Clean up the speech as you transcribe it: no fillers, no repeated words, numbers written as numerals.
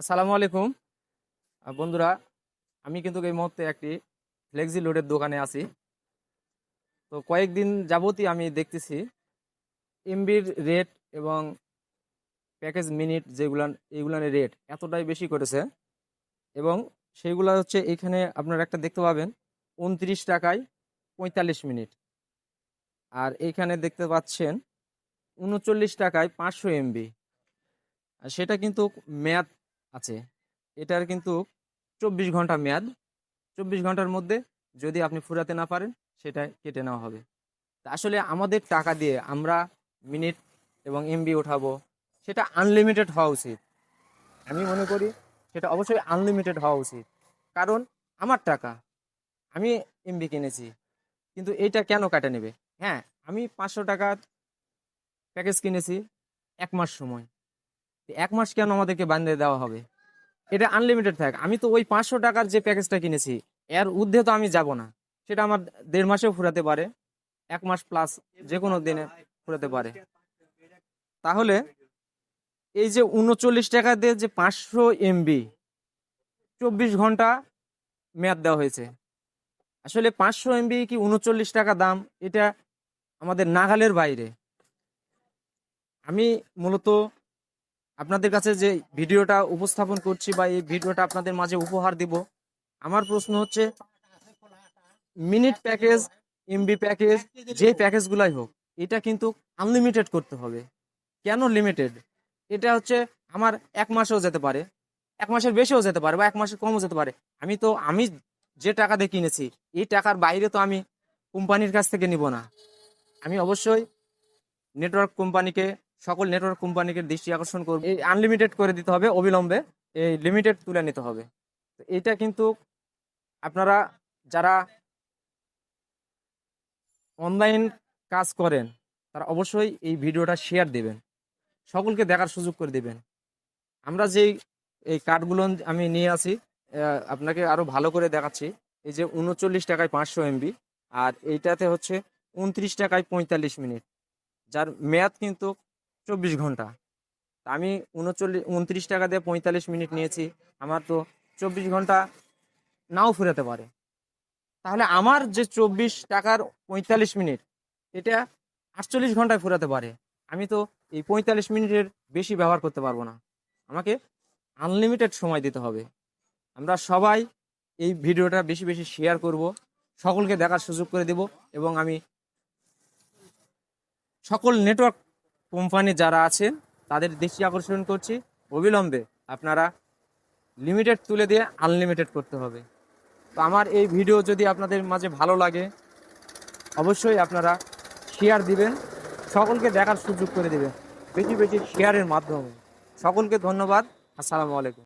আসসালামু আলাইকুম বন্ধুরা। আমি কিন্তু এই মুহূর্তে একটি ফ্লেক্সি লোডের দোকানে আছি। তো কয়েকদিন যাবতই আমি দেখতেছি এমবির রেট এবং প্যাকেজ মিনিট যেগুলান এইগুলানের রেট এতটাই বেশি করেছে। এবং সেইগুলা হচ্ছে এখানে আপনারা একটা দেখতে পাবেন 29 টাকায় 45 মিনিট। আর এইখানে দেখতে পাচ্ছেন 39 টাকায় 500 MB। আর সেটা কিন্তু মেয়াদ আছে, এটার কিন্তু 24 ঘন্টা মেয়াদ। 24 ঘন্টার মধ্যে যদি আপনি ফুরাতে না পারেন সেটা কেটে নেওয়া হবে। তা আসলে আমাদের টাকা দিয়ে আমরা মিনিট এবং এমবি উঠাবো, সেটা আনলিমিটেড হওয়া উচিত। আমি মনে করি সেটা অবশ্যই আনলিমিটেড হওয়া উচিত। কারণ আমার টাকা, আমি এমবি কিনেছি, কিন্তু এইটা কেন কাটে নেবে? হ্যাঁ, আমি 500 টাকার প্যাকেজ কিনেছি 1 মাস সময়, 1 মাস কেন আমাদেরকে বান্ধে দেওয়া হবে? এটা আনলিমিটেড থাক। আমি তো ওই 500 টাকার যে প্যাকেজটা কিনেছি এর ঊর্ধ্বে তো আমি যাব না। সেটা আমার 1.5 মাসেও ফুরাতে পারে, 1 মাস প্লাস যে কোনো দিনে ফুরাতে পারে। তাহলে এই যে 39 টাকা দিয়ে যে 500 MB 24 ঘন্টা মেয়াদ দেওয়া হয়েছে, আসলে 500 MB কি 39 টাকা দাম? এটা আমাদের নাগালের বাইরে। আমি মূলত আপনাদের কাছে যে ভিডিওটা উপস্থাপন করছি বা এই ভিডিওটা আপনাদের মাঝে উপহার দিব, আমার প্রশ্ন হচ্ছে মিনিট প্যাকেজ, এমবি প্যাকেজ, যে প্যাকেজগুলাই হোক, এটা কিন্তু আনলিমিটেড করতে হবে। কেন লিমিটেড? এটা হচ্ছে আমার 1 মাসেও যেতে পারে, 1 মাসের বেশিও যেতে পারে বা 1 মাসের কমও যেতে পারে। আমি যে টাকা দিয়ে কিনেছি এই টাকার বাইরে তো আমি কোম্পানির কাছ থেকে নিব না। আমি অবশ্যই নেটওয়ার্ক কোম্পানিকে, সকল নেটওয়ার্ক কোম্পানিকে দৃষ্টি আকর্ষণ করব, এই আনলিমিটেড করে দিতে হবে, অবিলম্বে এই লিমিটেড তুলে নিতে হবে। তো এইটা কিন্তু আপনারা যারা অনলাইন কাজ করেন তারা অবশ্যই এই ভিডিওটা শেয়ার দেবেন, সকলকে দেখার সুযোগ করে দেবেন। আমরা যেই এই কার্ডগুলো আমি নিয়ে আসি, আপনাকে আরো ভালো করে দেখাচ্ছি। এই যে 39 টাকায় 500 MB, আর এইটাতে হচ্ছে 29 টাকায় 45 মিনিট, যার মেয়াদ কিন্তু 24 ঘন্টা। তা আমি 29 টাকা দিয়ে 45 মিনিট নিয়েছি, আমার তো 24 ঘন্টা নাও ফুরাতে পারে। তাহলে আমার যে 24 টাকার 45 মিনিট, এটা 48 ঘন্টায় ফুরাতে পারে। আমি তো এই 45 মিনিটের বেশি ব্যবহার করতে পারবো না, আমাকে আনলিমিটেড সময় দিতে হবে। আমরা সবাই এই ভিডিওটা বেশি বেশি শেয়ার করব, সকলকে দেখার সুযোগ করে দেব। এবং আমি সকল নেটওয়ার্ক কোম্পানি যারা আছেন তাদের দৃষ্টি আকর্ষণ করছি, অবিলম্বে আপনারা লিমিটেড তুলে দিয়ে আনলিমিটেড করতে হবে। তো আমার এই ভিডিও যদি আপনাদের মাঝে ভালো লাগে অবশ্যই আপনারা শেয়ার দিবেন, সকলকে দেখার সুযোগ করে দিবেন বেশি বেশি শেয়ারের মাধ্যমে। সকলকে ধন্যবাদ। আসসালামু আলাইকুম।